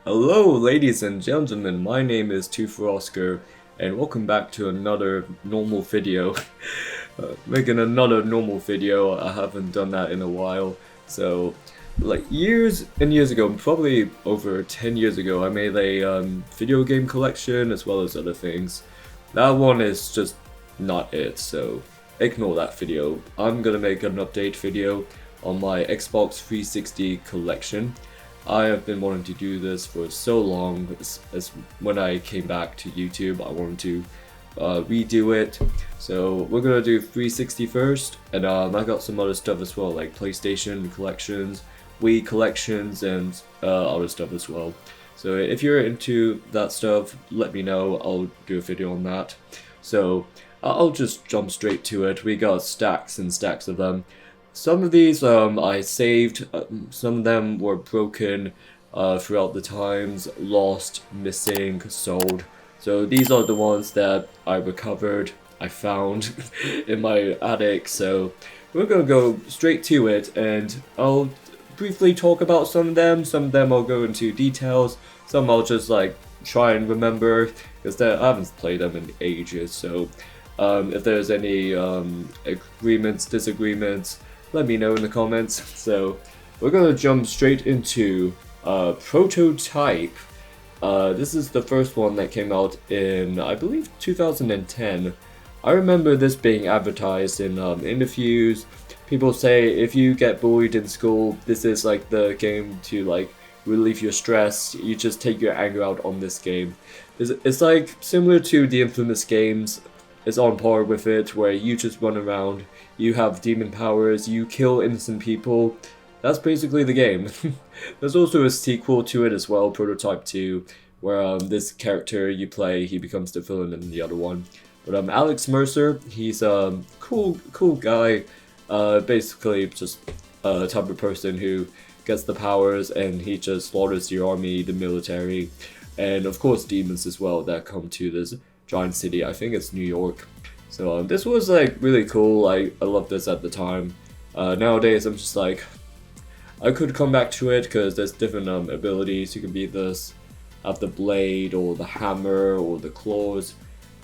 Hello, ladies and gentlemen. My name is 24Oscarr, and welcome back to another normal video. Making another normal video. I haven't done that in a while. So, like years and years ago, probably over 10 years ago, I made a video game collection as well as other things. That one is just not it, so ignore that video. I'm gonna make an update video on my Xbox 360 collection. I have been wanting to do this for so long. As when I came back to YouTube, I wanted to redo it. So we're gonna do 360 first, and I got some other stuff as well, like PlayStation collections, Wii collections, and other stuff as well. So if you're into that stuff, let me know. I'll do a video on that. So I'll just jump straight to it. We got stacks and stacks of them. Some of these I saved, some of them were broken throughout the times, lost, missing, sold. So these are the ones that I recovered, I found in my attic. So we're gonna go straight to it, and I'll briefly talk about some of them I'll go into details, some I'll just like try and remember, because I haven't played them in ages. So if there's any agreements, disagreements, let me know in the comments. So we're gonna jump straight into Prototype. This is the first one that came out in, I believe, 2010. I remember this being advertised in interviews. People say if you get bullied in school, this is like the game to like relieve your stress. You just take your anger out on this game. It's like similar to the infamous games. It's on par with it, where you just run around, you have demon powers, you kill innocent people. That's basically the game. There's also a sequel to it as well, Prototype 2, where this character you play, he becomes the villain in the other one. But Alex Mercer, he's a cool guy, basically just a type of person who gets the powers and he just slaughters the army, the military, and of course demons as well that come to this giant city. I think it's New York. So this was like really cool. I loved this at the time. Nowadays I'm just like, I could come back to it because there's different abilities. You can be this, have the blade or the hammer or the claws,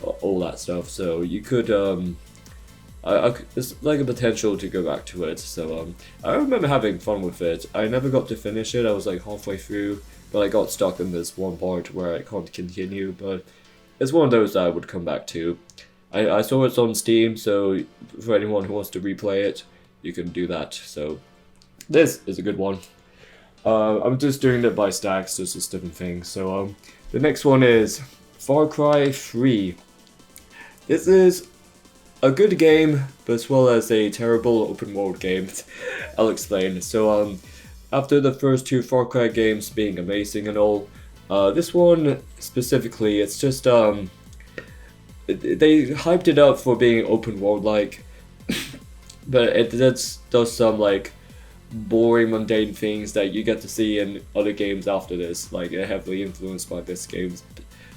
all that stuff. So you could it's like a potential to go back to it. So I remember having fun with it. I never got to finish it. I was like halfway through, but I got stuck in this one part where I can't continue. But it's one of those that I would come back to. I saw it's on Steam, so for anyone who wants to replay it, you can do that. So this is a good one. I'm just doing it by stacks, just as different things. So the next one is Far Cry 3. This is a good game, but as well as a terrible open world game. I'll explain. So after the first two Far Cry games being amazing and all, this one specifically, it's just they hyped it up for being open world like, but it does some like boring, mundane things that you get to see in other games after this. Like heavily influenced by this game,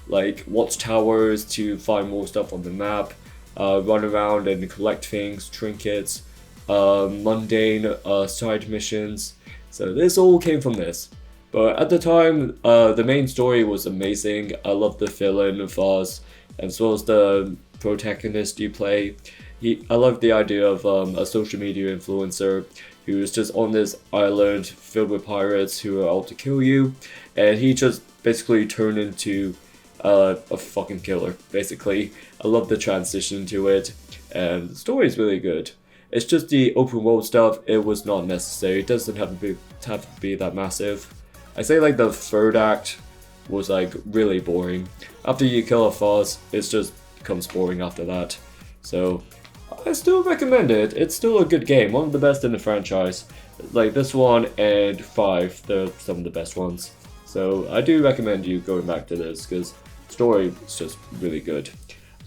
like watchtowers to find more stuff on the map, run around and collect things, trinkets, mundane side missions. So this all came from this. But at the time, the main story was amazing. I loved the villain of Oz, as well as the protagonist you play. I loved the idea of a social media influencer who was just on this island filled with pirates who are out to kill you, and he just basically turned into a fucking killer, basically. I love the transition to it, and the story is really good. It's just the open world stuff, it was not necessary. It doesn't have to be that massive. I say like the third act was like really boring. After you kill a boss, it just becomes boring after that. So I still recommend it. It's still a good game, one of the best in the franchise. Like this one and 5, they're some of the best ones. So I do recommend you going back to this because story is just really good.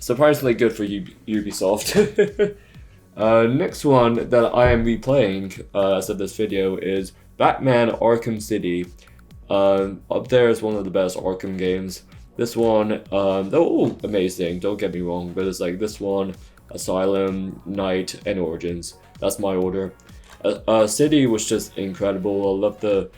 Surprisingly good for Ubisoft. Next one that I am replaying as of this video is Batman Arkham City. Up there is one of the best Arkham games. This one, they're all amazing, don't get me wrong, but it's like this one, Asylum, Knight, and Origins. That's my order. City was just incredible. I love the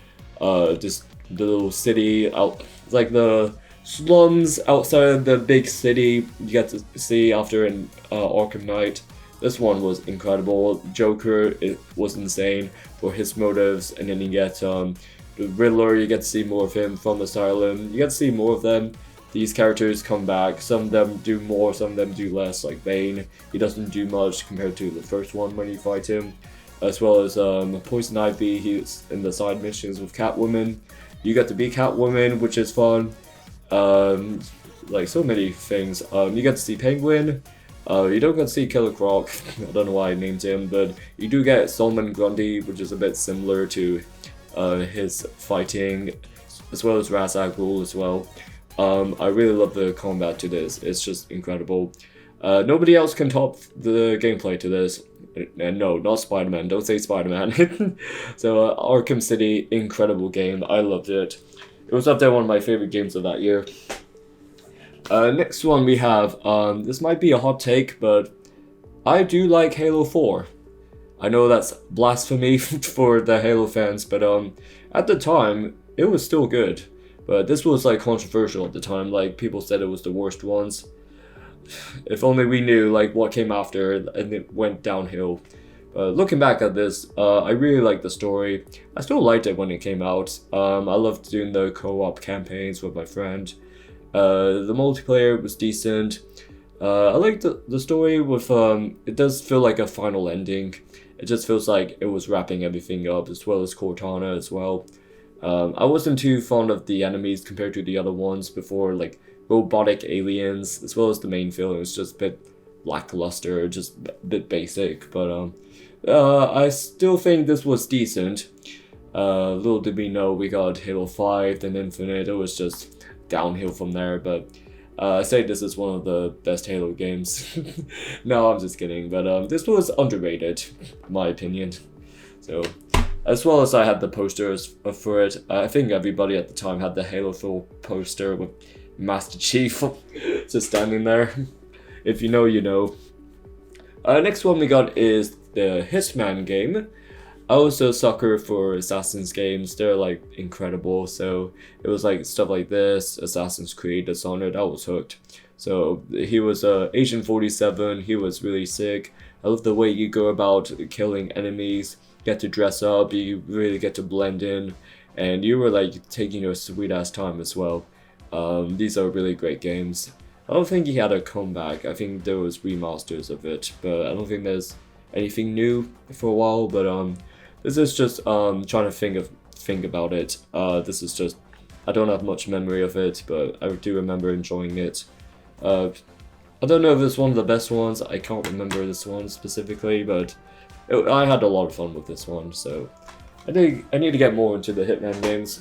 the little city out, like the slums outside the big city you get to see after in Arkham Knight. This one was incredible. Joker, it was insane for his motives, and then you get the Riddler, you get to see more of him from Asylum. You get to see more of them. These characters come back. Some of them do more, some of them do less, like Bane. He doesn't do much compared to the first one when you fight him. As well as Poison Ivy, he's in the side missions with Catwoman. You get to be Catwoman, which is fun. Like so many things. You get to see Penguin. You don't get to see Killer Croc. I don't know why I named him, but you do get Solomon Grundy, which is a bit similar to his fighting, as well as Ra's al Ghul as well. I really love the combat to this. It's just incredible. Nobody else can top the gameplay to this. And no, not Spider-Man. Don't say Spider-Man. So Arkham City, incredible game. I loved it. It was up there one of my favorite games of that year. Next one we have, this might be a hot take, but I do like Halo 4. I know that's blasphemy for the Halo fans, but at the time, it was still good. But this was like controversial at the time, like people said it was the worst ones. If only we knew like what came after and it went downhill. Looking back at this, I really liked the story. I still liked it when it came out. I loved doing the co-op campaigns with my friend. The multiplayer was decent. I liked the story with, it does feel like a final ending. It just feels like it was wrapping everything up, as well as Cortana as well. I wasn't too fond of the enemies compared to the other ones before, like robotic aliens, as well as the main villain. It was just a bit lackluster, just a bit basic, but I still think this was decent. Little did we know we got Halo 5, then Infinite. It was just downhill from there, but I say this is one of the best Halo games. No, I'm just kidding, but this was underrated, in my opinion. So, as well as I had the posters for it, I think everybody at the time had the Halo 4 poster with Master Chief just standing there. If you know, you know. Next one we got is the Hitman game. I was a sucker for Assassin's games. They're like incredible. So it was like stuff like this, Assassin's Creed, Dishonored. I was hooked. So he was Agent 47. He was really sick. I love the way you go about killing enemies. Get to dress up. You really get to blend in, and you were like taking your sweet ass time as well. These are really great games. I don't think he had a comeback. I think there was remasters of it, but I don't think there's anything new for a while. But this is just trying to think about it. This is just, I don't have much memory of it, but I do remember enjoying it. I don't know if it's one of the best ones. I can't remember this one specifically, but I had a lot of fun with this one. So I need to get more into the Hitman games.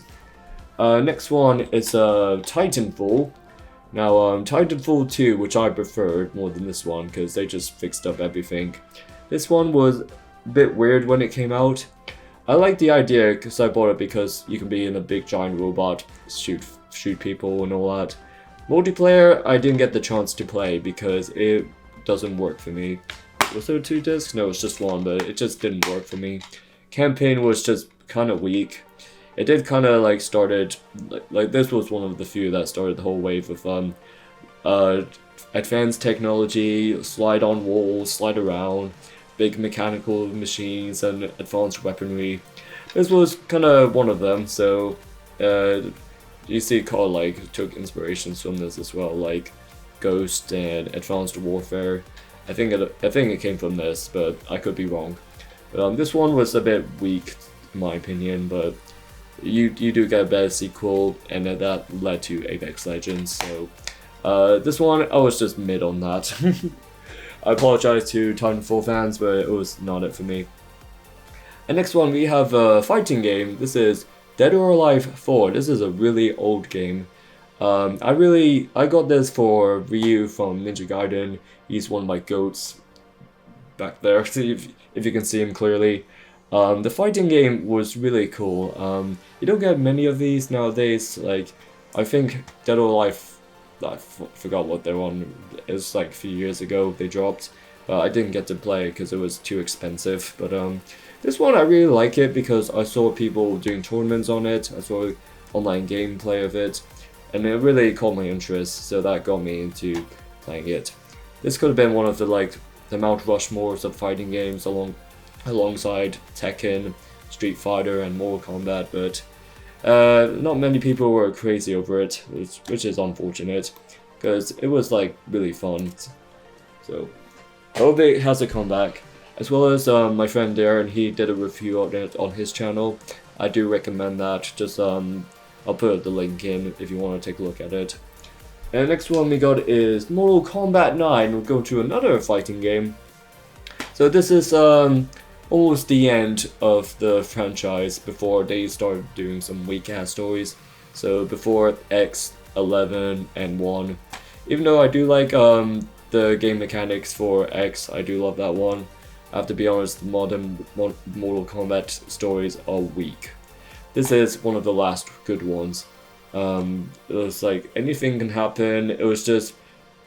Next one is Titanfall. Now, Titanfall 2, which I preferred more than this one, because they just fixed up everything. This one was a bit weird when it came out. I like the idea, because I bought it because you can be in a big giant robot, shoot people and all that. Multiplayer, I didn't get the chance to play, because it doesn't work for me. Was there 2 discs? No, it's just 1, but it just didn't work for me. Campaign was just kind of weak. It did kind of like started, like this was one of the few that started the whole wave of advanced technology, slide on walls, slide around, big mechanical machines and advanced weaponry. This was kind of one of them, so you see COD like took inspirations from this as well, like Ghost and Advanced Warfare. I think it came from this, but I could be wrong. This one was a bit weak in my opinion, but you do get a better sequel, and that led to Apex Legends, so this one I was just mid on that. I apologize to Titanfall fans, but it was not it for me. And next one we have a fighting game. This is Dead or Alive 4. This is a really old game. I got this for Ryu from Ninja Gaiden. He's one of my goats back there, if you can see him clearly. The fighting game was really cool. You don't get many of these nowadays. Like, I think Dead or Alive, I forgot what they're on. It was like a few years ago they dropped. I didn't get to play because it was too expensive. But this one I really like it because I saw people doing tournaments on it. I saw online gameplay of it, and it really caught my interest, so that got me into playing it. This could have been one of the Mount Rushmores of fighting games alongside Tekken, Street Fighter, and Mortal Kombat, but not many people were crazy over it, which is unfortunate, because it was like really fun. So I hope it has a comeback, as well as my friend Darren. He did a review on it on his channel. I do recommend that. Just I'll put the link in if you want to take a look at it. And the next one we got is Mortal Kombat 9. We'll go to another fighting game. So this is almost the end of the franchise before they started doing some weak-ass stories. So before X, 11, and 1. Even though I do like the game mechanics for X, I do love that one. I have to be honest, the modern Mortal Kombat stories are weak. This is one of the last good ones. It was like anything can happen. It was just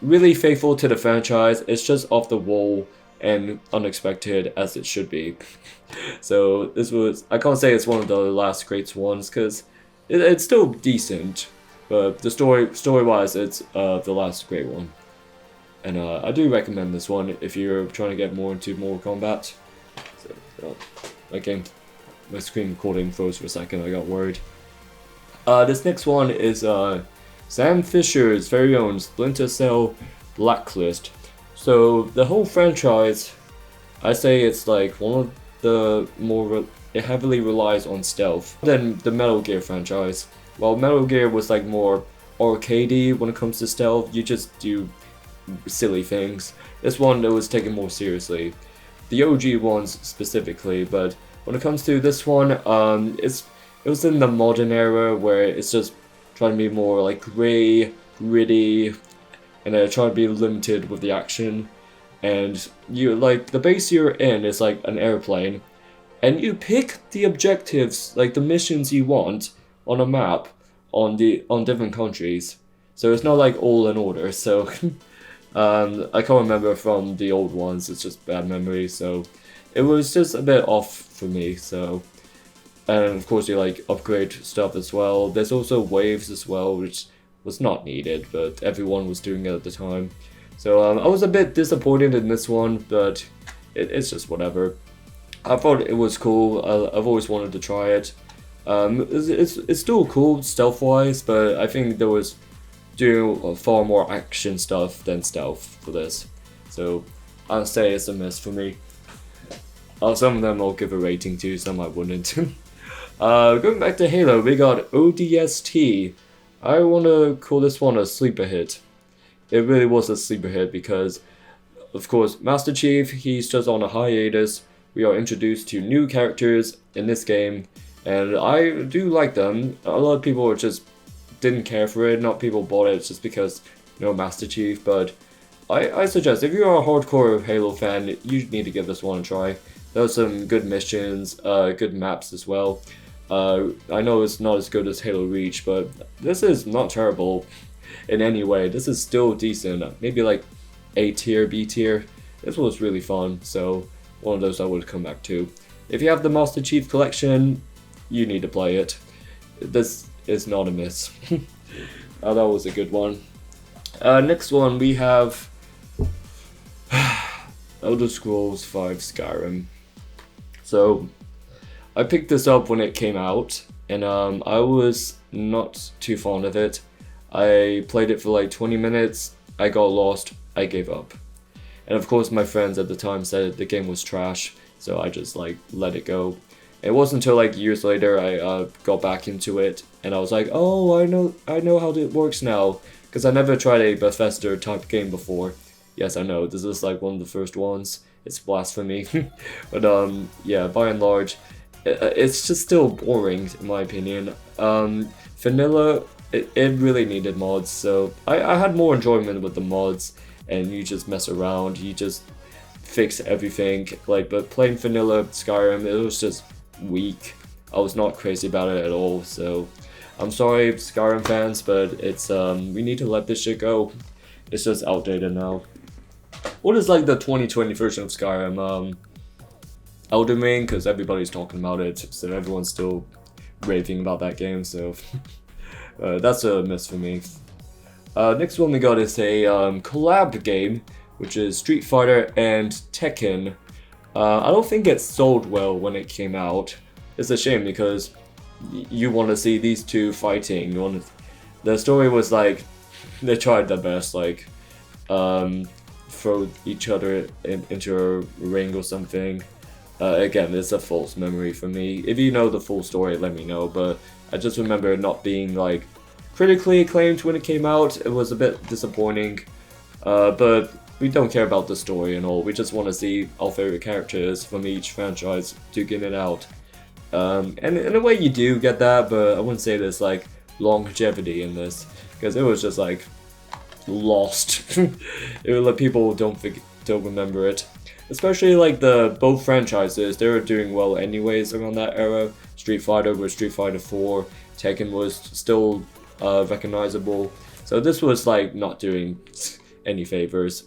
really faithful to the franchise. It's just off the wall and unexpected as it should be. So this was, I can't say it's one of the last great ones because it's still decent, but the story-wise, it's the last great one. And I do recommend this one if you're trying to get more into Mortal Kombat. So, again, my screen recording froze for a second, I got worried. This next one is Sam Fisher's very own Splinter Cell Blacklist. So the whole franchise, I say it's like one of the more, it heavily relies on stealth than the Metal Gear franchise. While Metal Gear was like more arcadey when it comes to stealth, you just do silly things. This one it was taken more seriously. The OG ones specifically, but when it comes to this one, it was in the modern era where it's just trying to be more like gray, gritty, and trying to be limited with the action. And you like the base you're in is like an airplane, and you pick the objectives, like the missions you want on a map on different countries. So it's not like all in order. So I can't remember from the old ones. It's just bad memory. So it was just a bit off for me. So. And of course you like upgrade stuff as well. There's also waves as well, which was not needed, but everyone was doing it at the time. So I was a bit disappointed in this one, but it's just whatever. I thought it was cool. I've always wanted to try it. It's still cool stealth-wise, but I think there was doing far more action stuff than stealth for this. So I'll say it's a miss for me. Some of them I'll give a rating to, some I wouldn't. Going back to Halo, we got ODST. I want to call this one a sleeper hit. It really was a sleeper hit because, of course, Master Chief, he's just on a hiatus. We are introduced to new characters in this game, and I do like them. A lot of people just didn't care for it, not people bought it just because, you know, Master Chief, but I suggest, if you're a hardcore Halo fan, you need to give this one a try. There are some good missions, good maps as well. I know it's not as good as Halo Reach, but this is not terrible in any way. This is still decent, maybe like A tier, B tier. This was really fun, so one of those I would come back to. If you have the Master Chief Collection, you need to play it. This is not a miss. That was a good one. Next one we have Elder Scrolls V Skyrim. So I picked this up when it came out, and I was not too fond of it. I played it for like 20 minutes, I got lost, I gave up. And of course my friends at the time said the game was trash, so I just like let it go. It wasn't until like years later I got back into it, and I was like, oh, I know how it works now, because I never tried a Bethesda type game before. Yes, I know, this is like one of the first ones. It's blasphemy. But yeah, by and large, it's just still boring in my opinion. Vanilla, it really needed mods, so I had more enjoyment with the mods, and you just mess around, you just fix everything. Like, but playing vanilla Skyrim, it was just weak. I was not crazy about it at all, so I'm sorry Skyrim fans, but it's we need to let this shit go. It's just outdated now. What is like the 2020 version of Skyrim? Elden Ring, because everybody's talking about it, so everyone's still raving about that game, so that's a miss for me. Next one we got is a collab game, which is Street Fighter and Tekken. I don't think it sold well when it came out. It's a shame because you want to see these two fighting. The story was like they tried their best, like throw each other into a ring or something. Again, it's a false memory for me. If you know the full story, let me know. But I just remember it not being like critically acclaimed when it came out. It was a bit disappointing. But we don't care about the story and all. We just want to see our favorite characters from each franchise duking it out. And in a way you do get that, but I wouldn't say there's like longevity in this, because it was just like lost. It was like people don't remember it. Especially like both franchises, they were doing well anyways around that era. Street Fighter was Street Fighter 4, Tekken was still recognizable. So this was like not doing any favors.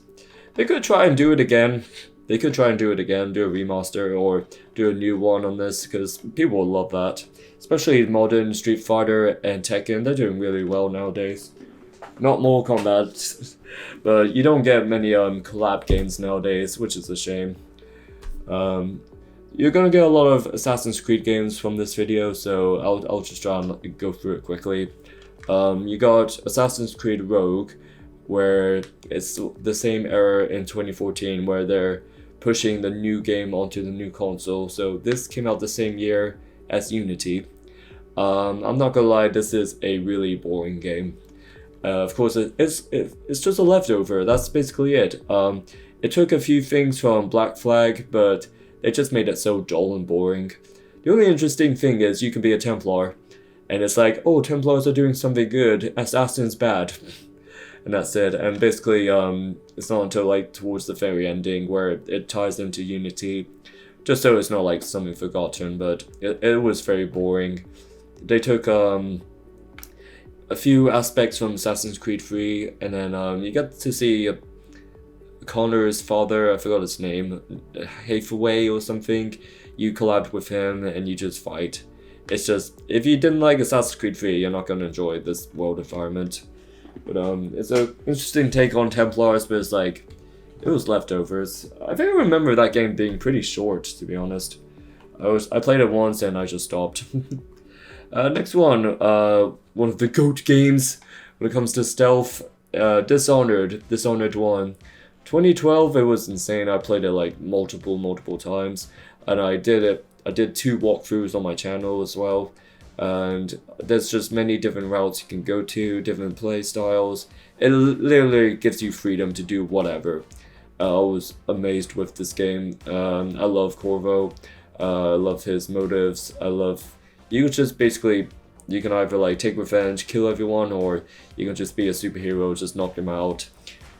They could try and do it again. Do a remaster or do a new one on this, because people will love that. Especially modern Street Fighter and Tekken, they're doing really well nowadays. Not Mortal Kombat, but you don't get many collab games nowadays, which is a shame. You're gonna get a lot of Assassin's Creed games from this video, so I'll just try and go through it quickly. You got Assassin's Creed Rogue, where it's the same era in 2014, where they're pushing the new game onto the new console. So this came out the same year as Unity. I'm not gonna lie, this is a really boring game. Of course, it's just a leftover. That's basically it. It took a few things from Black Flag, but they just made it so dull and boring. The only interesting thing is you can be a Templar, and it's like, oh, Templars are doing something good, Assassin's bad. And that's it. And basically, it's not until like towards the very ending where it ties into Unity, just so it's not like something forgotten, but it was very boring. They took a few aspects from Assassin's Creed 3, and then you get to see Connor's father, I forgot his name, Hathaway or something. You collab with him and you just fight. It's just, if you didn't like Assassin's Creed 3, you're not going to enjoy this world environment. But it's an interesting take on Templars, but it's like, it was leftovers. I think I remember that game being pretty short, to be honest. I played it once and I just stopped. Next one, one of the GOAT games when it comes to stealth, Dishonored 1. 2012, it was insane. I played it like multiple times, and I did 2 walkthroughs on my channel as well. And there's just many different routes you can go to, different play styles. It literally gives you freedom to do whatever. I was amazed with this game. I love Corvo. I love his motives. You can either like take revenge, kill everyone, or you can just be a superhero, just knock them out.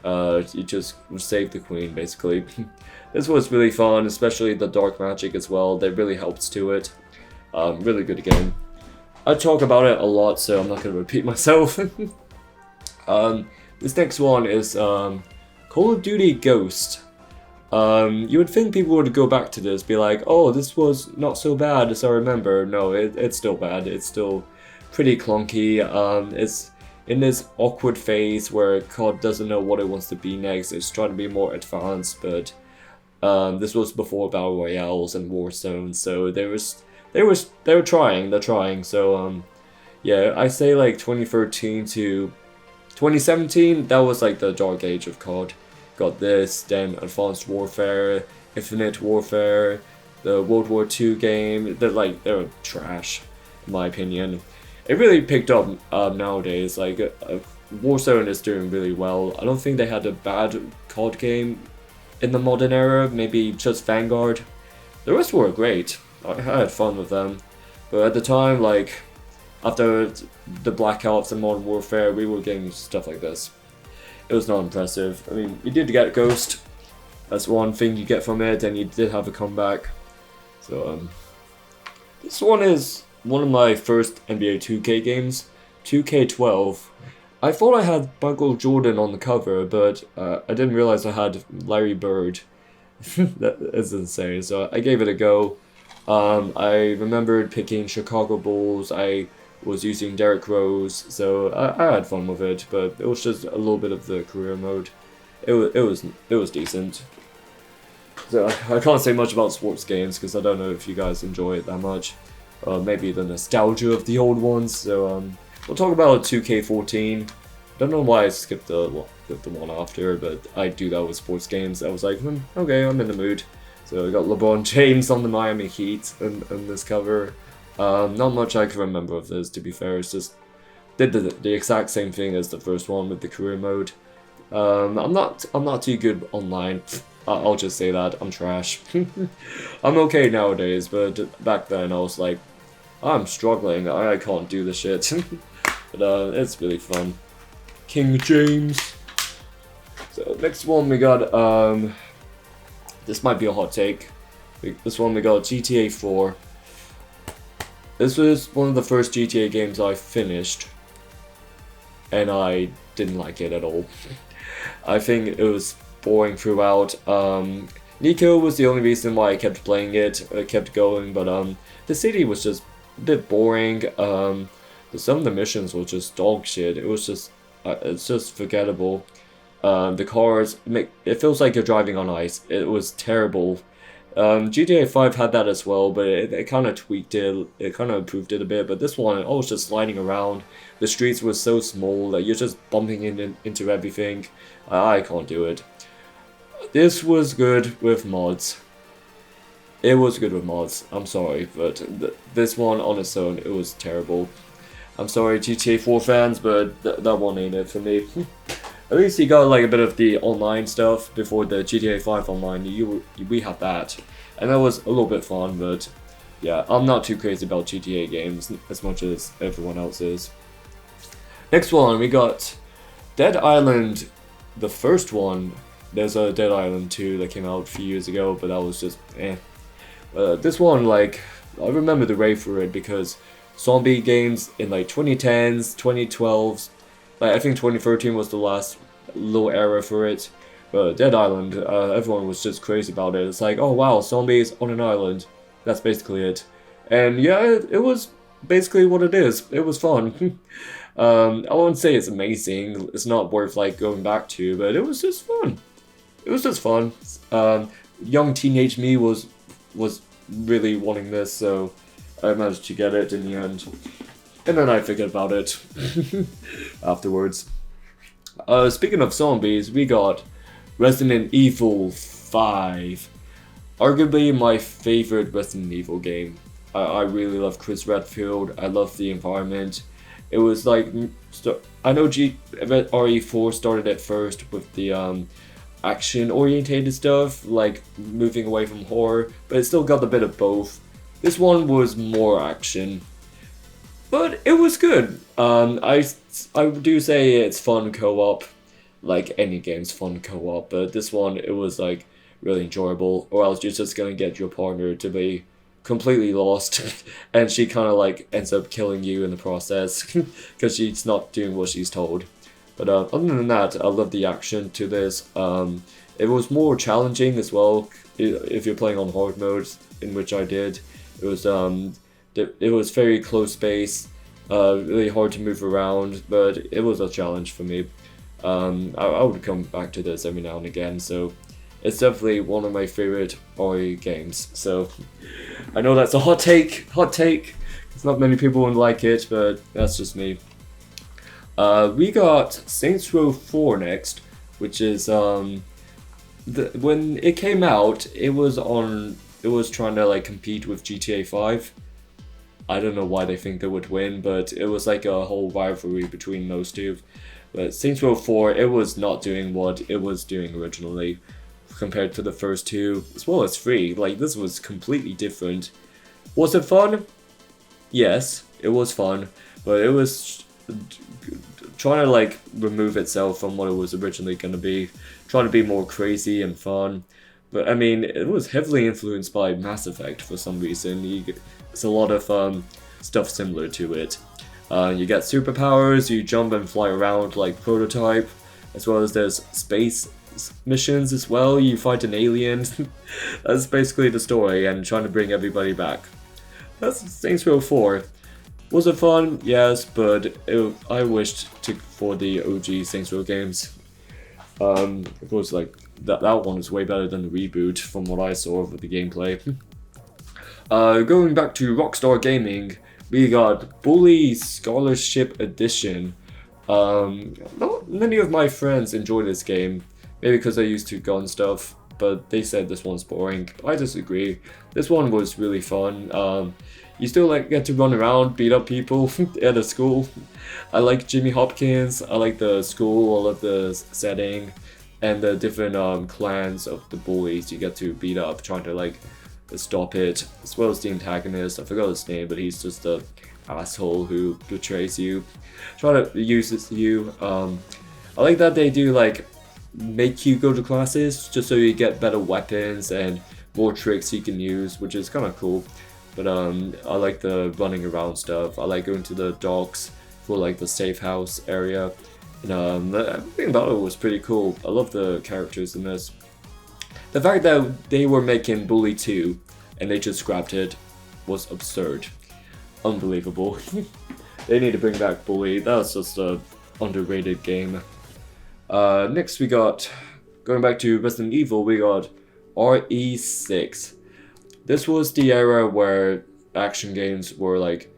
You just save the queen, basically. This was really fun, especially the dark magic as well. That really helps to it. Really good game. I talk about it a lot, so I'm not going to repeat myself. This next one is Call of Duty Ghost. You would think people would go back to this, be like, oh, this was not so bad as I remember. No, it's still bad. It's still pretty clunky. It's in this awkward phase where COD doesn't know what it wants to be next. It's trying to be more advanced, but this was before Battle Royales and Warzone, so they're trying. So yeah, I say like 2013 to 2017, that was like the dark age of COD. Got this, then Advanced Warfare, Infinite Warfare, the World War II game. They're trash, in my opinion. It really picked up nowadays. Like Warzone is doing really well. I don't think they had a bad COD game in the modern era. Maybe just Vanguard. The rest were great. I had fun with them, but at the time, like after the Black Ops and Modern Warfare, we were getting stuff like this. It was not impressive. I mean, you did get Ghost. That's one thing you get from it, and you did have a comeback. So this one is one of my first NBA 2K games, 2K12. I thought I had Michael Jordan on the cover, but I didn't realize I had Larry Bird. That is insane. So I gave it a go. I remembered picking Chicago Bulls. I was using Derrick Rose, so I had fun with it. But it was just a little bit of the career mode. It was decent. So I can't say much about sports games because I don't know if you guys enjoy it that much. Maybe the nostalgia of the old ones. So we'll talk about 2K14. Don't know why I skipped the one after, but I do that with sports games. I was like, okay, I'm in the mood. So we got LeBron James on the Miami Heat in this cover. Not much I can remember of this, to be fair. It's just did the exact same thing as the first one with the career mode. I'm not too good online. I'll just say that I'm trash. I'm okay nowadays, but back then I was like, I'm struggling. I can't do this shit. But it's really fun. King James. So next one we got this might be a hot take. This one we got GTA 4. This was one of the first GTA games I finished, and I didn't like it at all. I think it was boring throughout. Nico was the only reason why I kept playing it, I kept going, but the city was just a bit boring. Some of the missions were just dog shit. It's just forgettable. The cars, it feels like you're driving on ice. It was terrible. GTA 5 had that as well, but it kind of tweaked it. It kind of improved it a bit. But this one, I was just sliding around. The streets were so small that you're just bumping into everything. I can't do it. This was good with mods. It was good with mods. I'm sorry, but this one on its own, it was terrible. I'm sorry, GTA 4 fans, but that one ain't it for me. At least you got like a bit of the online stuff before the GTA 5 online. We had that, and that was a little bit fun. But yeah, I'm not too crazy about GTA games as much as everyone else is. Next one, we got Dead Island, the first one. There's a Dead Island 2 that came out a few years ago, but that was just eh. This one, like, I remember the rave for it because zombie games in like 2010s, 2012s. Like, I think 2013 was the last little era for it. But Dead Island, everyone was just crazy about it. It's like, oh wow, zombies on an island. That's basically it. And yeah, it was basically what it is. It was fun. I won't say it's amazing. It's not worth like going back to, but it was just fun. It was just fun. Young teenage me was really wanting this, so I managed to get it in the end. And then I forget about it afterwards. Speaking of zombies, we got Resident Evil 5. Arguably my favorite Resident Evil game. I really love Chris Redfield. I love the environment. It was like, I know RE4 started at first with the action-orientated stuff, like moving away from horror, but it still got a bit of both. This one was more action. But it was good. I do say it's fun co-op, like any game's fun co-op. But this one, it was like really enjoyable. Or else you're just gonna get your partner to be completely lost, and she kind of like ends up killing you in the process because she's not doing what she's told. But other than that, I love the action to this. It was more challenging as well if you're playing on hard mode, in which I did. It was very close space, really hard to move around, but it was a challenge for me. I would come back to this every now and again, so it's definitely one of my favorite RE games. So I know that's a hot take. It's not many people would like it, but that's just me. We got Saints Row 4 next, which is when it came out, it was trying to like compete with GTA 5. I don't know why they think they would win, but it was like a whole rivalry between those two. But Saints Row 4, it was not doing what it was doing originally compared to the first two, as well as 3. Like, this was completely different. Was it fun? Yes, it was fun, but it was trying to like remove itself from what it was originally going to be, trying to be more crazy and fun. But I mean, it was heavily influenced by Mass Effect for some reason. It's a lot of stuff similar to it. You get superpowers, you jump and fly around like Prototype, as well as there's space missions as well. You fight an alien. That's basically the story, and trying to bring everybody back. That's Saints Row 4. Was it fun? Yes, but I wished for the OG Saints Row games. Of course, like that one is way better than the reboot from what I saw of the gameplay. Going back to Rockstar Gaming, we got Bully Scholarship Edition. Not many of my friends enjoy this game, maybe because I used to gun stuff, but they said this one's boring. I disagree. This one was really fun. You still like get to run around, beat up people at a school. I like Jimmy Hopkins. I like the school, all of the setting, and the different clans of the bullies you get to beat up, trying to like stop it, as well as the antagonist. I forgot his name, but he's just a asshole who betrays you, try to use you. I like that they do like make you go to classes just so you get better weapons and more tricks you can use, which is kind of cool. But I like the running around stuff. I like going to the docks for like the safe house area. And everything about it was pretty cool. I love the characters in this. The fact that they were making Bully 2 and they just scrapped it was absurd. Unbelievable. They need to bring back Bully. That's just a underrated game. Next we got, going back to Resident Evil, we got RE6. This was the era where action games were like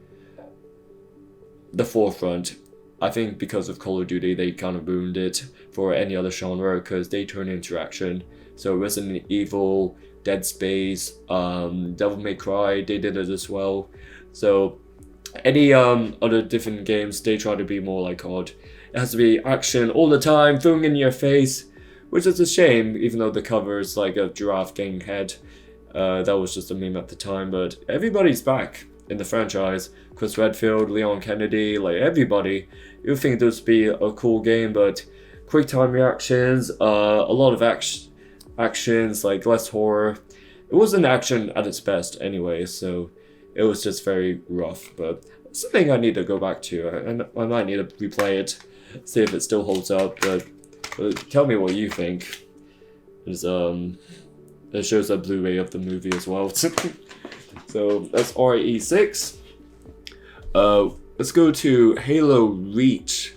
the forefront. I think because of Call of Duty, they kind of ruined it for any other genre because they turned into action. So Resident Evil, Dead Space, Devil May Cry, they did it as well. So any other different games, they try to be more like COD. It has to be action all the time, throwing in your face, which is a shame, even though the cover is like a giraffe getting head. That was just a meme at the time, but everybody's back in the franchise. Chris Redfield, Leon Kennedy, like everybody. You would think this would be a cool game, but quick time reactions, a lot of actions, like less horror. It wasn't action at its best anyway, so it was just very rough, but something I need to go back to, and I might need to replay it, see if it still holds up, but tell me what you think. It shows a Blu-ray of the movie as well. So that's RE6. Let's go to Halo Reach.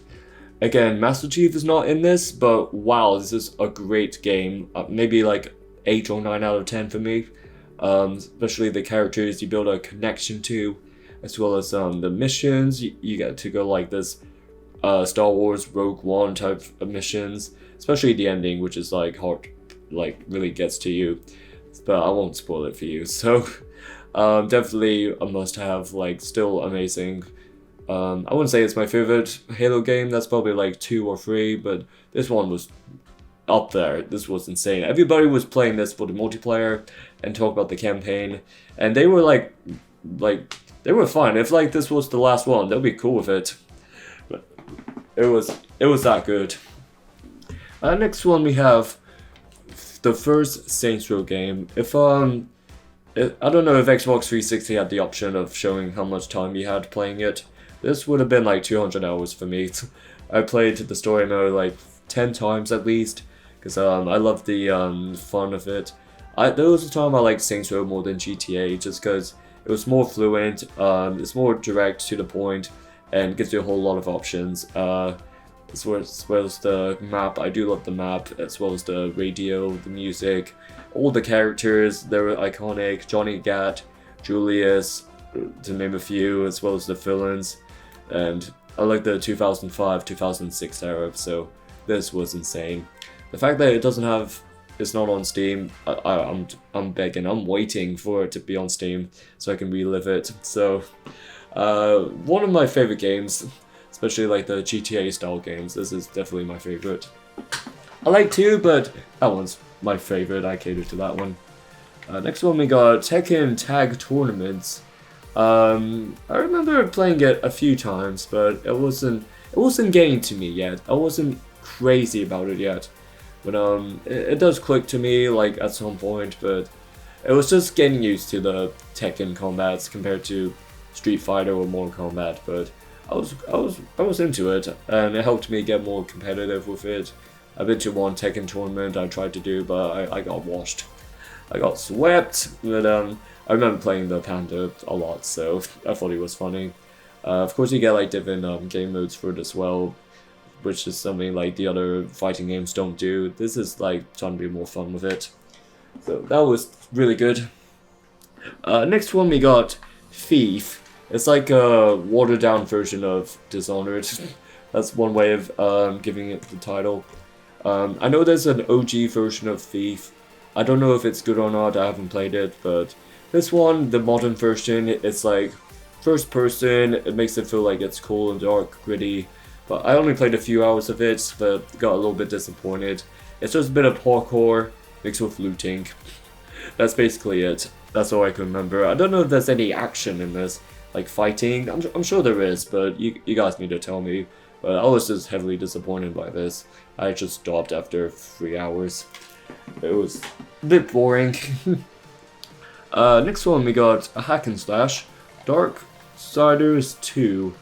Again, Master Chief is not in this, but wow, this is a great game. Maybe like 8 or 9 out of 10 for me. Especially the characters you build a connection to, as well as the missions. You get to go like this Star Wars Rogue One type of missions, especially the ending, which is like hard, like really gets to you. But I won't spoil it for you. So definitely a must-have. Like still amazing. I wouldn't say it's my favorite Halo game. That's probably like 2 or 3, but this one was up there. This was insane. Everybody was playing this for the multiplayer and talk about the campaign, and they were like they were fine. If like this was the last one, they'll be cool with it. But it was that good. Next one we have the first Saints Row game. If I don't know if Xbox 360 had the option of showing how much time you had playing it. This would have been like 200 hours for me. I played the story mode like 10 times at least, because I love the fun of it. There was a time I liked Saints Row more than GTA, just because it was more fluent, it's more direct to the point, and gives you a whole lot of options. As well as the map, I do love the map, as well as the radio, the music, all the characters, they were iconic. Johnny Gat, Julius, to name a few, as well as the villains. And I like the 2005-2006 era, so this was insane. The fact that it's not on Steam, I'm begging, I'm waiting for it to be on Steam so I can relive it. So, one of my favorite games, especially like the GTA style games. This is definitely my favorite. I like 2, but that one's my favorite. I cater to that one. Next one we got Tekken Tag Tournaments. I remember playing it a few times, but it wasn't getting to me yet. I wasn't crazy about it yet. But it does click to me like at some point, but it was just getting used to the Tekken combats compared to Street Fighter or Mortal Kombat. But I was into it, and it helped me get more competitive with it. I've been to one Tekken tournament I tried to do, but I got washed. I got swept, but I remember playing the Panda a lot, so I thought it was funny. Of course, you get like different game modes for it as well, which is something like the other fighting games don't do. This is like trying to be more fun with it. So that was really good. Next one we got Thief. It's like a watered down version of Dishonored. That's one way of giving it the title. I know there's an OG version of Thief. I don't know if it's good or not, I haven't played it, but this one, the modern version, it's like first person, it makes it feel like it's cool and dark, gritty. But I only played a few hours of it, but got a little bit disappointed. It's just a bit of parkour mixed with looting. That's basically it. That's all I can remember. I don't know if there's any action in this, like fighting. I'm sure there is, but you guys need to tell me. But I was just heavily disappointed by this. I just stopped after 3 hours. It was a bit boring. Next one we got a hack and slash, Darksiders 2.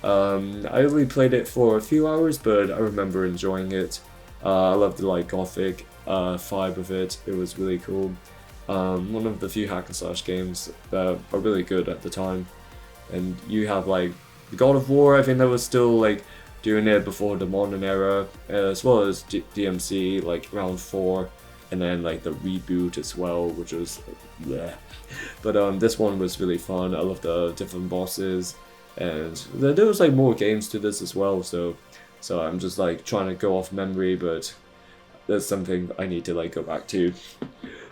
I only played it for a few hours, but I remember enjoying it. I love the like gothic vibe of it. It was really cool. One of the few hack and slash games that are really good at the time. And you have like the God of War. I think that was still like doing it before the modern era, as well as DMC like round 4, and then like the reboot as well, which was bleh. But this one was really fun. I love the different bosses, and there was like more games to this as well. So I'm just like trying to go off memory, but there's something I need to like go back to.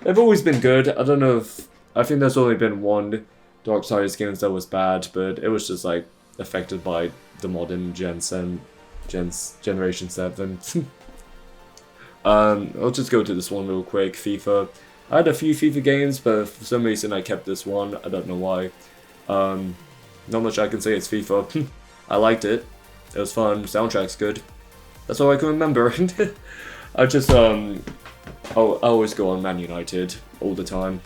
They've always been good. I don't know if I think there's only been one Darksiders game that was bad, but it was just like affected by the modern Generation 7. I'll just go to this one real quick. FIFA. I had a few FIFA games, but for some reason I kept this one. I don't know why. Not much I can say. It's FIFA. I liked it. It was fun. Soundtrack's good. That's all I can remember. I just I always go on Man United all the time.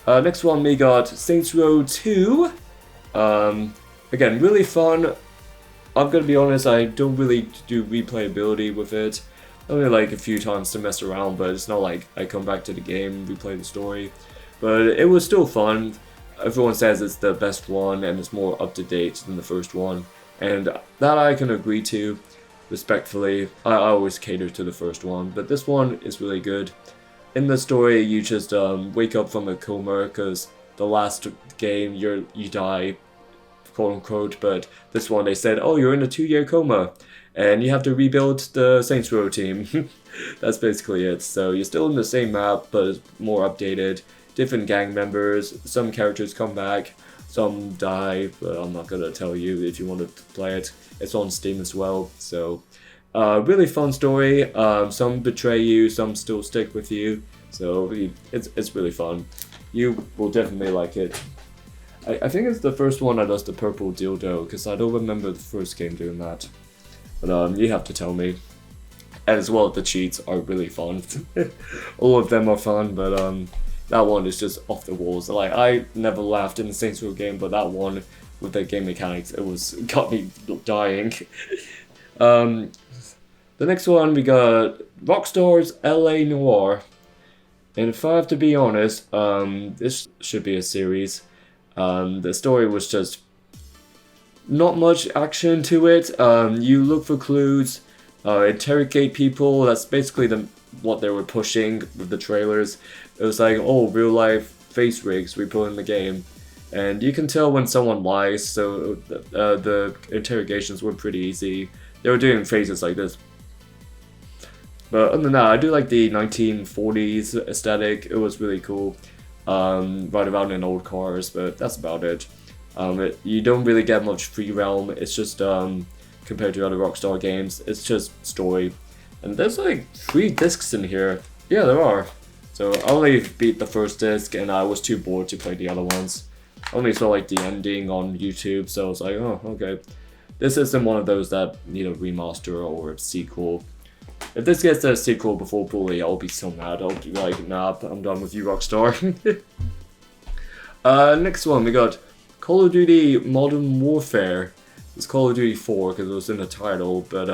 Next one we got Saints Row 2. Again, really fun. I'm gonna be honest, I don't really do replayability with it. Only like a few times to mess around, but it's not like I come back to the game, replay the story. But it was still fun. Everyone says it's the best one and it's more up to date than the first one. And that I can agree to, respectfully. I always cater to the first one, but this one is really good. In the story, you just wake up from a coma because the last game you die, quote unquote, but this one they said, oh, you're in a 2-year coma and you have to rebuild the Saints Row team. That's basically it. So you're still in the same map, but it's more updated. Different gang members, some characters come back, some die, but I'm not gonna tell you if you want to play it. It's on Steam as well, so really fun story. Some betray you, some still stick with you, so it's really fun. You will definitely like it. I think it's the first one that does the purple dildo, because I don't remember the first game doing that. But you have to tell me. And as well, the cheats are really fun. All of them are fun, but that one is just off the walls. Like, I never laughed in a Saints Row game, but that one with the game mechanics, got me dying. The next one we got Rockstar's LA Noire. And if I have to be honest, this should be a series. The story was just not much action to it. You look for clues, interrogate people. That's basically what they were pushing with the trailers. It was like, oh, real life face rigs we put in the game. And you can tell when someone lies, so the interrogations were pretty easy. They were doing faces like this. But other than that, I do like the 1940s aesthetic. It was really cool. Ride around in old cars, but that's about it. You don't really get much free realm. It's just, compared to other Rockstar games, it's just story. And there's like 3 discs in here. Yeah, there are. So I only beat the first disc and I was too bored to play the other ones. I only saw like the ending on YouTube, so I was like, oh, okay. This isn't one of those that need a remaster or a sequel. If this gets a sequel before Bully, I'll be so mad. I'll be like, nah, I'm done with you, Rockstar. Next one, we got Call of Duty Modern Warfare. It's Call of Duty 4 because it was in the title, but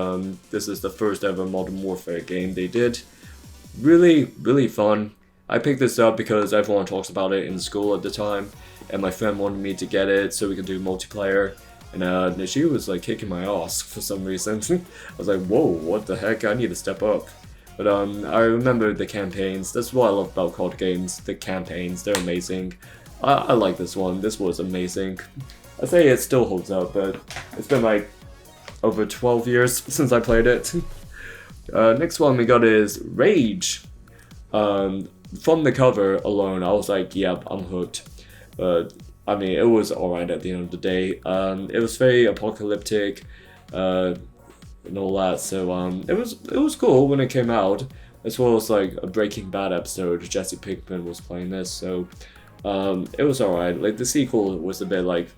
this is the first ever Modern Warfare game they did. Really, really fun. I picked this up because everyone talks about it in school at the time, and my friend wanted me to get it so we could do multiplayer. And she was like kicking my ass for some reason. I was like, whoa, what the heck? I need to step up. But I remember the campaigns. That's what I love about COD games. The campaigns, they're amazing. I like this one. This was amazing. I say it still holds up, but it's been like over 12 years since I played it. Next one we got is Rage. From the cover alone, I was like, yep, I'm hooked. But I mean, it was alright at the end of the day. It was very apocalyptic and all that, so it was cool when it came out. As well as like a Breaking Bad episode, Jesse Pinkman was playing this, so it was alright. Like the sequel was a bit like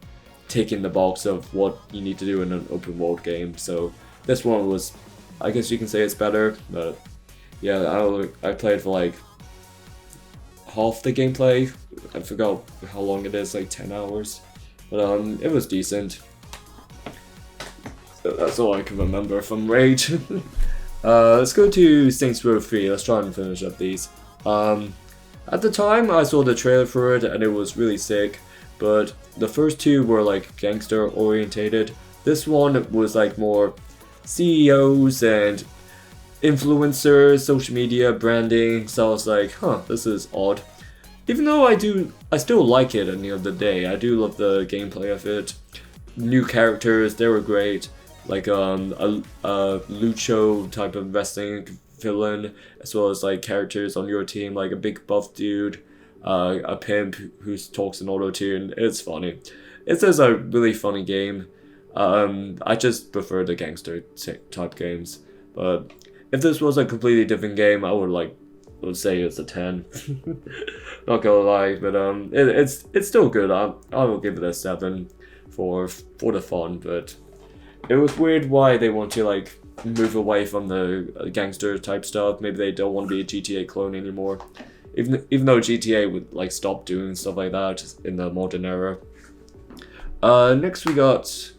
ticking the box of what you need to do in an open world game. So this one was, I guess you can say it's better, but yeah, I played for like half the gameplay. I forgot how long it is, like 10 hours, but it was decent. So that's all I can remember from Rage. Let's go to Saints Row 3. Let's try and finish up these. At the time, I saw the trailer for it and it was really sick, but the first two were like gangster orientated. This one was like more CEOs and influencers, social media, branding, so I was like, huh, this is odd. Even though I still like it at the end of the day. I do love the gameplay of it. New characters, they were great. Like a Lucho type of wrestling villain, as well as like characters on your team, like a big buff dude, a pimp who talks in auto-tune. It's funny. It's just a really funny game. I just prefer the gangster type games. But if this was a completely different game, I would say it's a 10. Not gonna lie, but it's still good. I will give it a 7 for the fun. But it was weird why they want to like move away from the gangster type stuff. Maybe they don't want to be a GTA clone anymore. Even though GTA would like stop doing stuff like that in the modern era. Next we got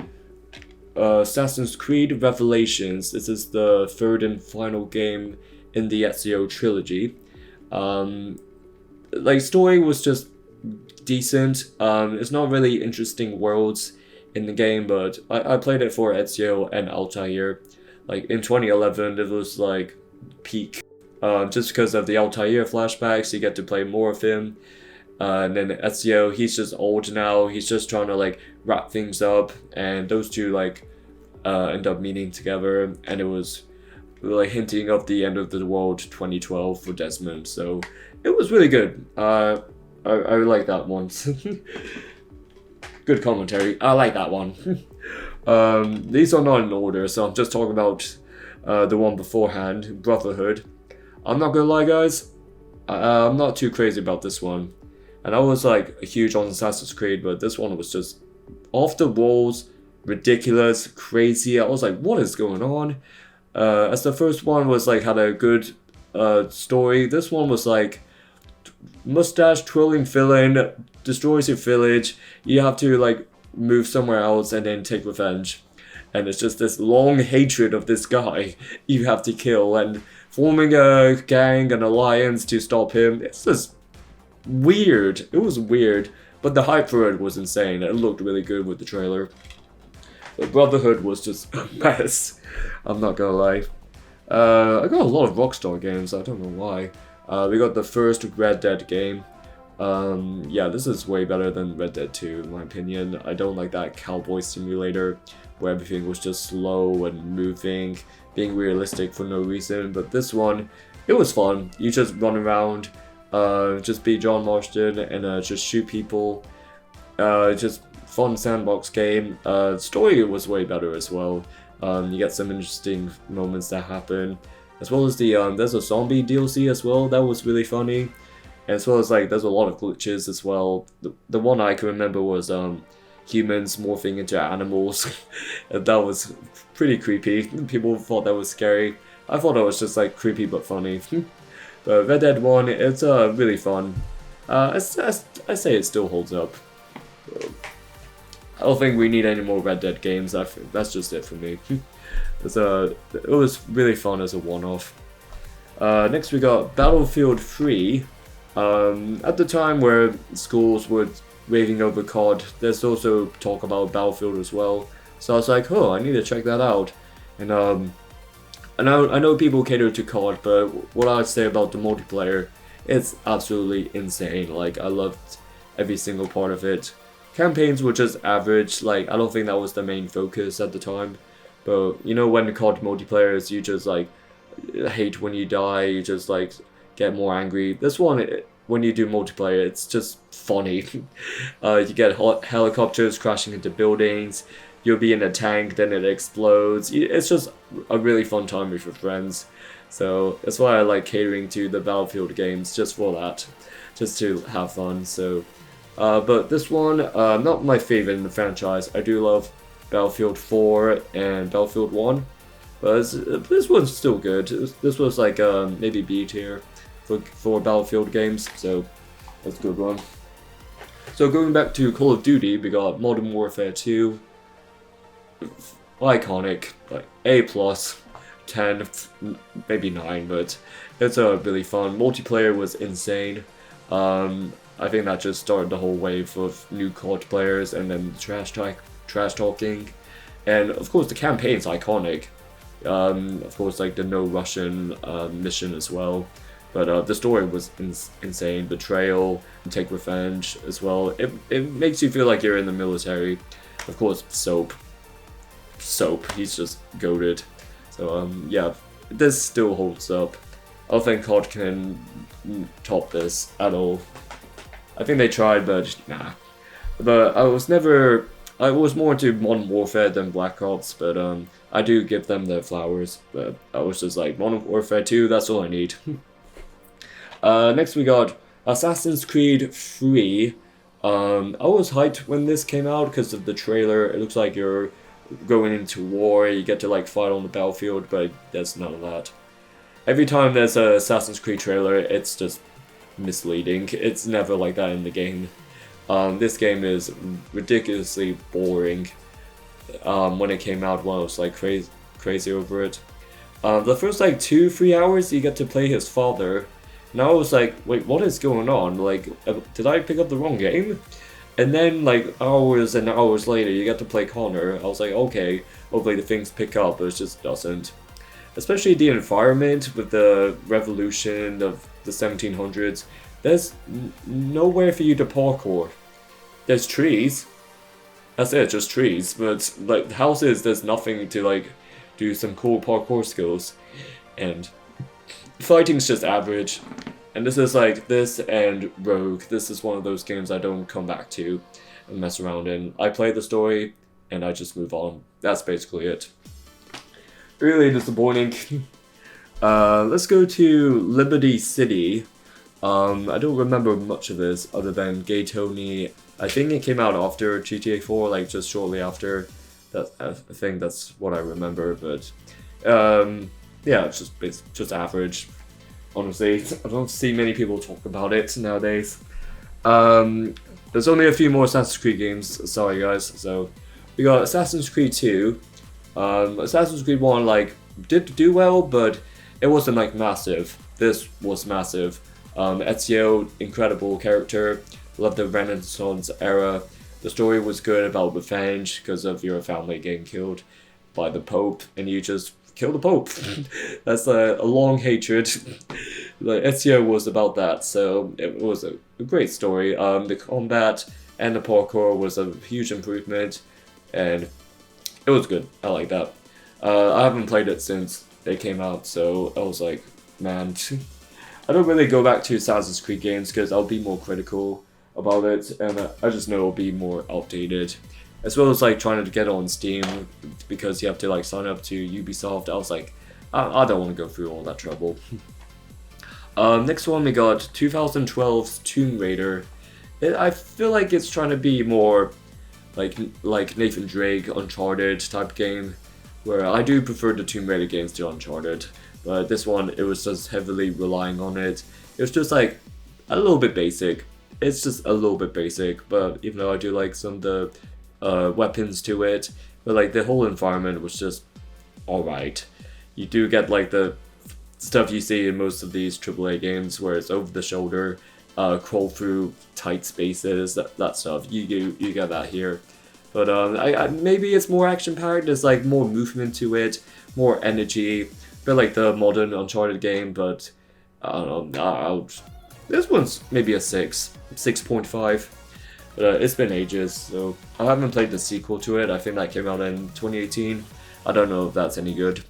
Assassin's Creed Revelations. This is the third and final game in the Ezio trilogy. Like story was just decent. It's not really interesting worlds in the game, but I played it for Ezio and Altair. Like in 2011, it was like peak. Just because of the Altair flashbacks, you get to play more of him. And then Ezio, he's just old now. He's just trying to like wrap things up, and those two like end up meeting together, and it was like hinting of the end of the world 2012 for Desmond. So it was really good. I like that one. Good commentary. I like that one. These are not in order, so I'm just talking about the one beforehand, Brotherhood. I'm not gonna lie, guys. I'm not too crazy about this one. And I was like huge on Assassin's Creed, but this one was just off the walls, ridiculous, crazy. I was like, what is going on? As the first one was like had a good story, this one was like mustache twirling villain destroys your village. You have to like move somewhere else and then take revenge. And it's just this long hatred of this guy you have to kill, and forming a gang, an alliance to stop him. It's just weird. It was weird, but the hype for it was insane. It looked really good with the trailer. But Brotherhood was just a mess. I'm not gonna lie. I got a lot of Rockstar games. I don't know why. We got the first Red Dead game. Yeah, this is way better than Red Dead 2 in my opinion. I don't like that cowboy simulator where everything was just slow and moving, being realistic for no reason. But this one, it was fun. You just run around, just be John Marston and just shoot people. Just fun sandbox game. Story was way better as well. You get some interesting moments that happen, as well as the there's a zombie DLC as well that was really funny, as well as like there's a lot of glitches as well. The one I can remember was humans morphing into animals. And that was pretty creepy. People thought that was scary. I thought it was just like creepy but funny. But Red Dead 1, it's really fun. I say it still holds up. I don't think we need any more Red Dead games. That's just it for me. It was really fun as a one-off. Next we got Battlefield 3. At the time where schools were raving over COD, there's also talk about Battlefield as well. So I was like, oh, I need to check that out. And I know people cater to COD, but what I'd say about the multiplayer, it's absolutely insane. Like, I loved every single part of it. Campaigns were just average. Like, I don't think that was the main focus at the time. But you know, when the COD multiplayer, you just like hate when you die. You just like get more angry. This one, when you do multiplayer, it's just funny. You get helicopters crashing into buildings. You'll be in a tank, then it explodes. It's just a really fun time with your friends. So that's why I like catering to the Battlefield games, just for that, just to have fun. So, but this one, not my favorite in the franchise. I do love Battlefield 4 and Battlefield 1, but this one's still good. This was like maybe B tier for Battlefield games, so that's a good one. So going back to Call of Duty, we got Modern Warfare 2. Iconic, like A+, 10, maybe 9, but it's really fun. Multiplayer was insane. I think that just started the whole wave of new COD players, and then trash talking, and of course the campaign's iconic. Of course, like the No Russian mission as well. But the story was insane. Betrayal, and take revenge as well. It makes you feel like you're in the military. Of course, Soap, he's just goated. So yeah, this still holds up. I don't think COD can top this at all. I think they tried, but nah. But I was more into Modern Warfare than Black Ops, but I do give them their flowers. But I was just like, Modern Warfare 2, that's all I need. Next we got Assassin's Creed 3. I was hyped when this came out because of the trailer. It looks like you're going into war, you get to like fight on the battlefield, but there's none of that. Every time there's a Assassin's Creed trailer, it's just misleading. It's never like that in the game. This game is ridiculously boring. When it came out, when I was like crazy over it. The first like 2-3 hours, you get to play his father. And I was like, wait, what is going on? Like, did I pick up the wrong game? And then, like, hours and hours later, you get to play Connor. I was like, okay, hopefully the things pick up, but it just doesn't. Especially the environment with the revolution of the 1700s. There's nowhere for you to parkour. There's trees. That's it, just trees. But, like, houses, there's nothing to, like, do some cool parkour skills. And fighting's just average. And this is like, this and Rogue, this is one of those games I don't come back to and mess around in. I play the story, and I just move on. That's basically it. Really disappointing. Let's go to Liberty City. I don't remember much of this other than Gay Tony. I think it came out after GTA 4, like just shortly after. I think that's what I remember, but yeah, it's just average. Honestly, I don't see many people talk about it nowadays. There's only a few more Assassin's Creed games, sorry guys. So, we got Assassin's Creed 2. Assassin's Creed 1, like, did do well, but it wasn't, like, massive. This was massive. Ezio, incredible character. Love the Renaissance era. The story was good about revenge because of your family getting killed by the Pope, and you just kill the Pope. That's a long hatred. Like, Ezio was about that, so it was a great story. The combat and the parkour was a huge improvement, and it was good. I like that. I haven't played it since they came out, so I was like, man, I don't really go back to Assassin's Creed games because I'll be more critical about it, and I just know it'll be more outdated. As well as like trying to get on Steam because you have to like sign up to Ubisoft. I was like, I don't want to go through all that trouble. Next one we got 2012's Tomb Raider. I feel like it's trying to be more like Nathan Drake Uncharted type game, where I do prefer the Tomb Raider games to Uncharted, but this one it was just heavily relying on it. It was just like a little bit basic. It's just a little bit basic, but even though I do like some of the weapons to it, but like the whole environment was just alright. You do get like the stuff you see in most of these AAA games where it's over the shoulder, crawl through tight spaces, that stuff. You get that here. But maybe it's more action packed. There's like more movement to it, more energy, a bit like the modern Uncharted game. But I don't know. This one's maybe a 6.5. But it's been ages, so I haven't played the sequel to it. I think that came out in 2018. I don't know if that's any good.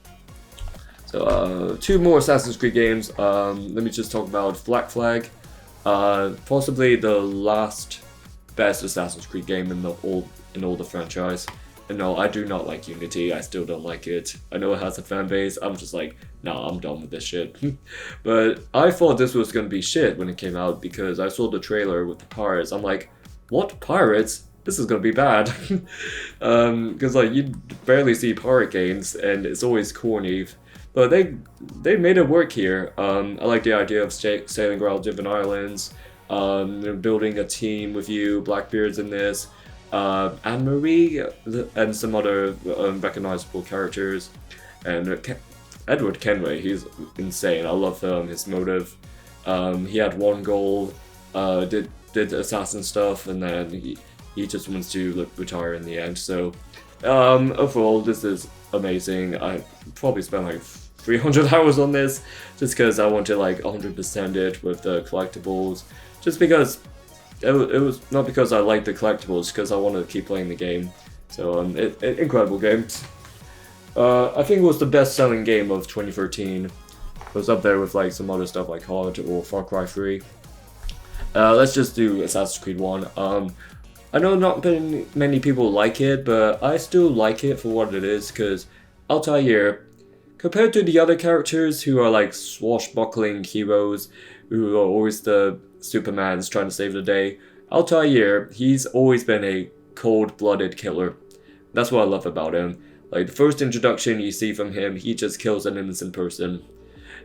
So 2 more Assassin's Creed games. Let me just talk about Black Flag. Possibly the last best Assassin's Creed game in all the franchise. And no, I do not like Unity. I still don't like it. I know it has a fan base. I'm just like, nah, I'm done with this shit. But I thought this was gonna be shit when it came out because I saw the trailer with the pirates. I'm like, what, pirates? This is gonna be bad. Because like you barely see pirate games and it's always corny. But they made it work here. I like the idea of sailing around different islands, building a team with you, Blackbeard's in this, Anne-Marie, and some other recognizable characters. And Edward Kenway, he's insane. I love his motive. He had one goal, did assassin stuff, and then he just wants to retire in the end. So overall, this is amazing. I probably spent like 300 hours on this just because I want to like 100% it with the collectibles, just because it was not because I like the collectibles, because I want to keep playing the game. So incredible game. I think it was the best selling game of 2013. It was up there with like some other stuff like HUD or Far Cry 3. Let's just do Assassin's Creed 1. I know not many people like it, but I still like it for what it is, because Altair, compared to the other characters who are like swashbuckling heroes, who are always the Supermans trying to save the day, Altair, he's always been a cold-blooded killer. That's what I love about him. Like the first introduction you see from him, he just kills an innocent person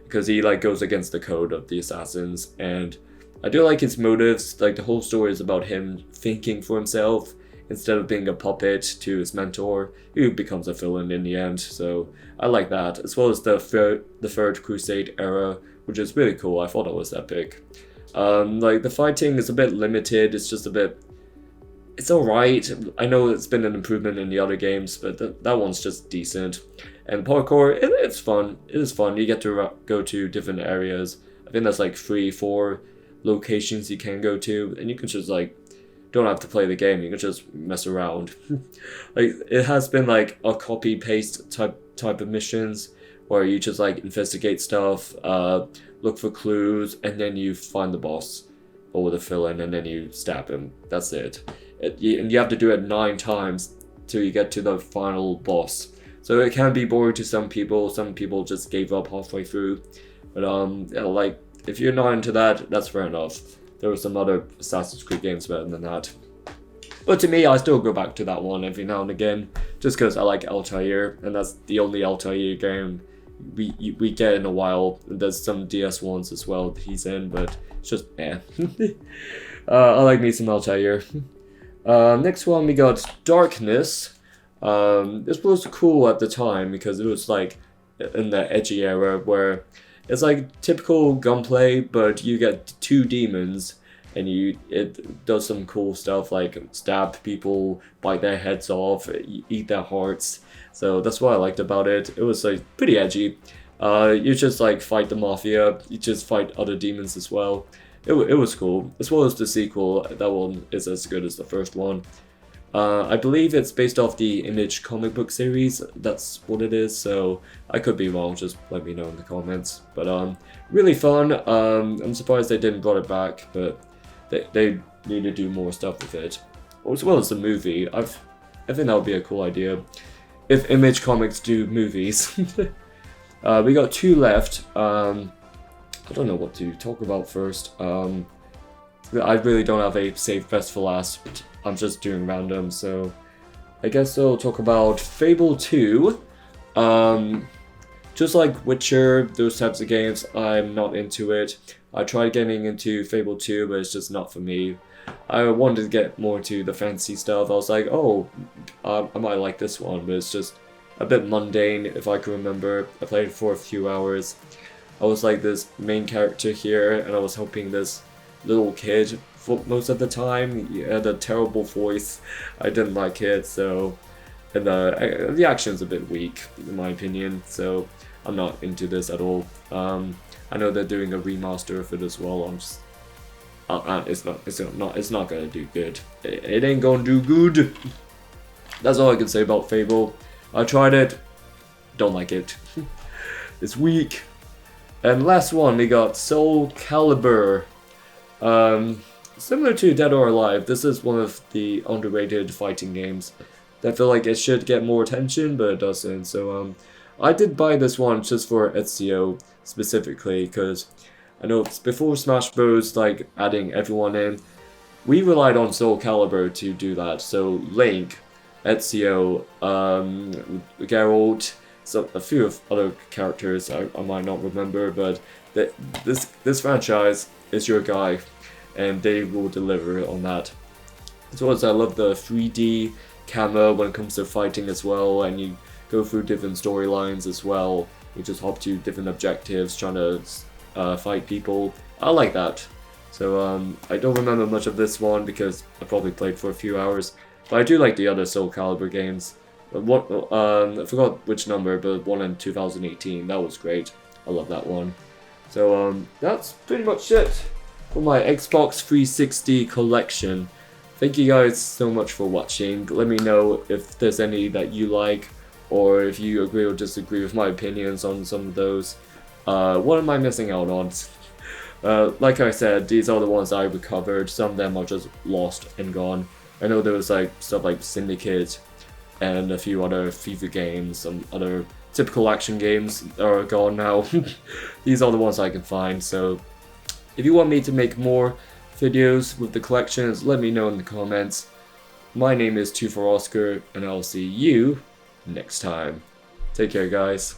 because he like goes against the code of the assassins, and I do like his motives. Like the whole story is about him thinking for himself instead of being a puppet to his mentor, who becomes a villain in the end. So I like that, as well as the Third Crusade era, which is really cool. I thought it was epic. Like the fighting is a bit limited. It's just a bit. It's alright. I know it's been an improvement in the other games, but that one's just decent. And parkour, it's fun. It is fun. You get to go to different areas. I think there's like 3-4 locations you can go to, and you can just like don't have to play the game. You can just mess around. Like it has been like a copy paste type of missions where you just like investigate stuff, look for clues, and then you find the boss or the villain, and then you stab him. That's it. And you have to do it 9 times till you get to the final boss. So it can be boring to some people. Some people just gave up halfway through. But like if you're not into that, that's fair enough. There were some other Assassin's Creed games better than that. But to me, I still go back to that one every now and again, just because I like Altair, and that's the only Altair game we get in a while. There's some DS ones as well that he's in, but it's just eh. I like me some Altair. Next one we got Darkness. This was cool at the time because it was like in the edgy era where it's like typical gunplay, but you get 2 demons and it does some cool stuff like stab people, bite their heads off, eat their hearts. So that's what I liked about it. It was like pretty edgy. You just like fight the mafia, you just fight other demons as well. It was cool, as well as the sequel. That one is as good as the first one. I believe it's based off the Image comic book series. That's what it is, so I could be wrong, just let me know in the comments. But really fun. I'm surprised they didn't brought it back, but they need to do more stuff with it. As well as the movie. I think that would be a cool idea if Image Comics do movies. We got 2 left. I don't know what to talk about first. I really don't have a save best for last. I'm just doing random, so I guess I'll talk about Fable 2. just like Witcher, those types of games, I'm not into it. I tried getting into Fable 2, but it's just not for me. I wanted to get more into the fantasy stuff. I was like, oh, I might like this one, but it's just a bit mundane, if I can remember. I played it for a few hours. I was like this main character here, and I was helping this little kid for most of the time. He had a terrible voice. I didn't like it, so... And the action's a bit weak, in my opinion, so I'm not into this at all. I know they're doing a remaster of it as well. I'm just... it's not gonna do good. It ain't gonna do good. That's all I can say about Fable. I tried it, don't like it. It's weak. And last one, we got Soul Calibur. Similar to Dead or Alive, this is one of the underrated fighting games. I feel like it should get more attention, but it doesn't. So I did buy this one just for Ezio specifically, because I know before Smash Bros, like adding everyone in, we relied on Soul Calibur to do that. So Link, Ezio, Geralt, so a few of other characters I might not remember, but this franchise is your guy, and they will deliver on that. As well as I love the 3D camera when it comes to fighting as well, and you go through different storylines as well. You just hop to different objectives, trying to fight people. I like that. So I don't remember much of this one because I probably played for a few hours, but I do like the other Soul Calibur games. I forgot which number, but one in 2018. That was great. I love that one. So that's pretty much it for my Xbox 360 collection. Thank you guys so much for watching. Let me know if there's any that you like, or if you agree or disagree with my opinions on some of those. What am I missing out on? Like I said, these are the ones I recovered. Some of them are just lost and gone. I know there was like stuff like Syndicate and a few other FIFA games, some other typical action games are gone now. These are the ones I can find, so if you want me to make more videos with the collections, let me know in the comments. My name is 24Oscarr, and I'll see you next time. Take care, guys.